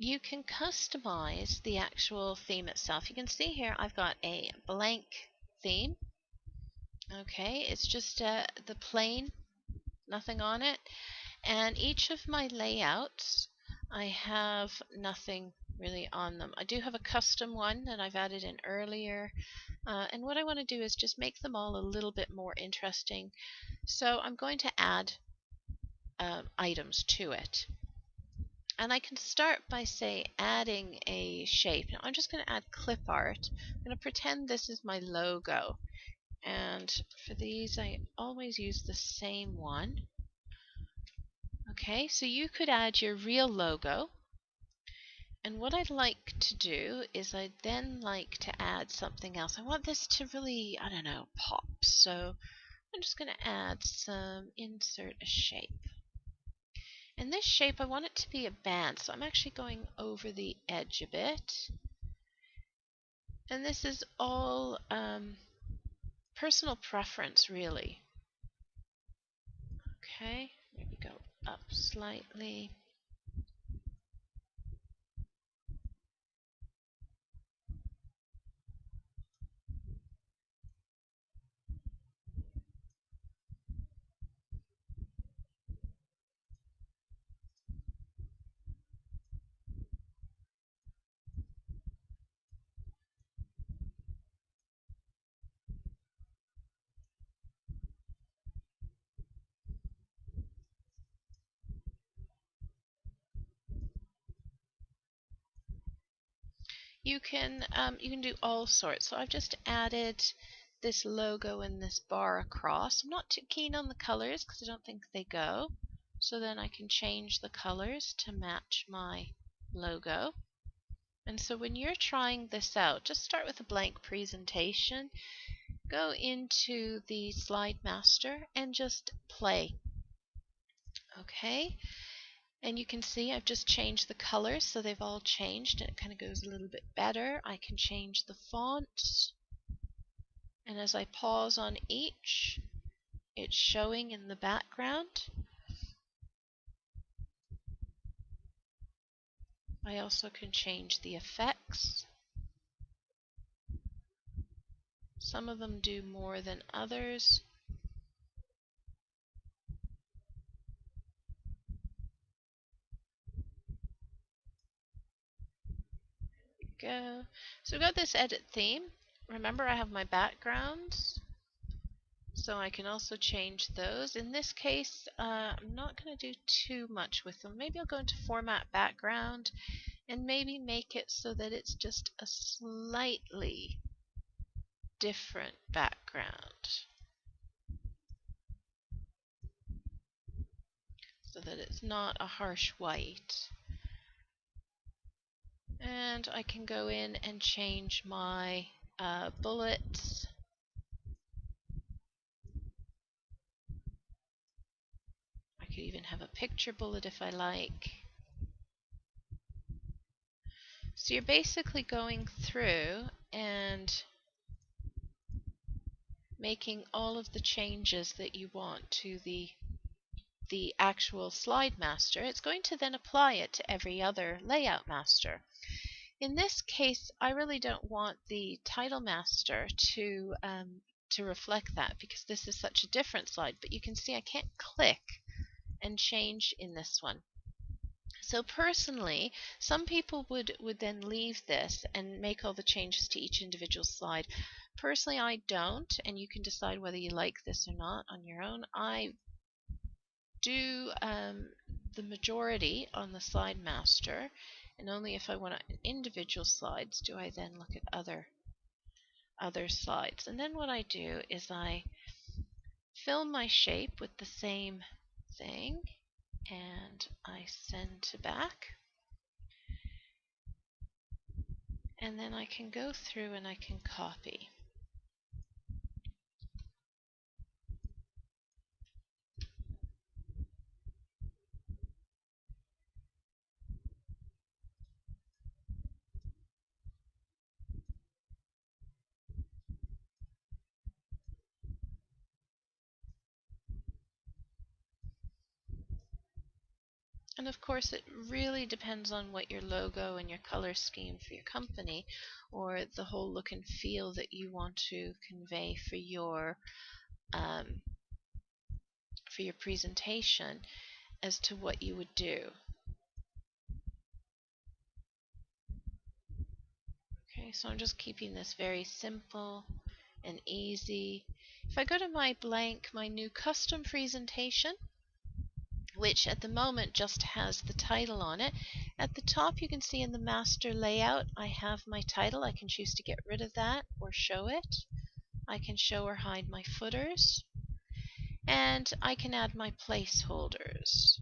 you can customize the actual theme itself. You can see here I've got a blank theme. Okay, it's just the plain, nothing on it. And each of my layouts, I have nothing really on them. I do have a custom one that I've added in earlier. And what I want to do is just make them all a little bit more interesting. So I'm going to add items to it. And I can start by, say, adding a shape. Now I'm just going to add clip art. I'm going to pretend this is my logo. And for these, I always use the same one. Okay, so you could add your real logo. And what I'd like to do is I'd then like to add something else. I want this to really, I don't know, pop. So I'm just going to add insert a shape. And this shape, I want it to be a band, so I'm actually going over the edge a bit. And this is all personal preference, really. Okay, maybe go up slightly. You can do all sorts. So I've just added this logo and this bar across. I'm not too keen on the colors because I don't think they go. So then I can change the colors to match my logo. And so when you're trying this out, just start with a blank presentation. Go into the Slide Master and just play. Okay. And you can see I've just changed the colors, so they've all changed and it kind of goes a little bit better. I can change the fonts, and as I pause on each, it's showing in the background. I also can change the effects. Some of them do more than others. Go. So we've got this edit theme. Remember, I have my backgrounds, so I can also change those. In this case, I'm not going to do too much with them. Maybe I'll go into Format Background and maybe make it so that it's just a slightly different background, so that it's not a harsh white. And I can go in and change my bullets. I could even have a picture bullet if I like. So you're basically going through and making all of the changes that you want to the actual slide master. It's going to then apply it to every other layout master. In this case, I really don't want the title master to reflect that because this is such a different slide, but you can see I can't click and change in this one. So personally, some people would then leave this and make all the changes to each individual slide. Personally, I don't, and you can decide whether you like this or not on your own. I do the majority on the slide master, and only if I want individual slides do I then look at other slides. And then what I do is I fill my shape with the same thing, and I send to back. And then I can go through and I can copy. And of course, it really depends on what your logo and your color scheme for your company, or the whole look and feel that you want to convey um, for your presentation, as to what you would do. Okay, so I'm just keeping this very simple and easy. If I go to my new custom presentation, which at the moment just has the title on it, at the top you can see in the master layout I have my title. I can choose to get rid of that or show it. I can show or hide my footers, and I can add my placeholders.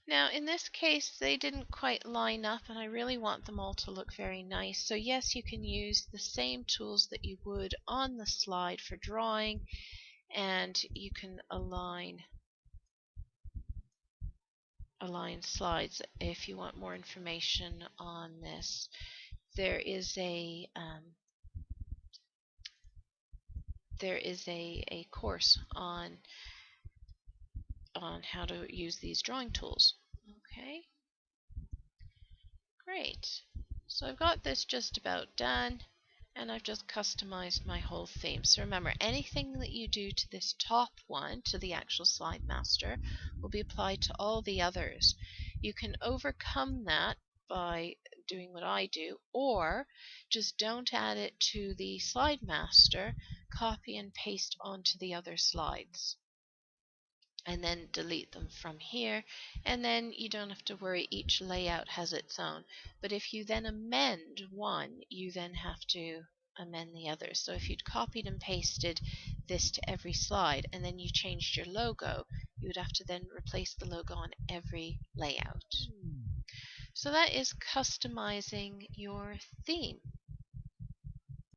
Now, in this case, they didn't quite line up, and I really want them all to look very nice. So yes, you can use the same tools that you would on the slide for drawing, and you can align slides if you want more information on this. There is a course on how to use these drawing tools. Okay, great. So I've got this just about done, and I've just customized my whole theme. So remember, anything that you do to this top one, to the actual slide master, will be applied to all the others. You can overcome that by doing what I do, or just don't add it to the slide master, copy and paste onto the other slides, and then delete them from here, and then you don't have to worry, each layout has its own. But if you then amend one, you then have to amend the others. So if you'd copied and pasted this to every slide and then you changed your logo, you would have to then replace the logo on every layout. So that is customizing your theme.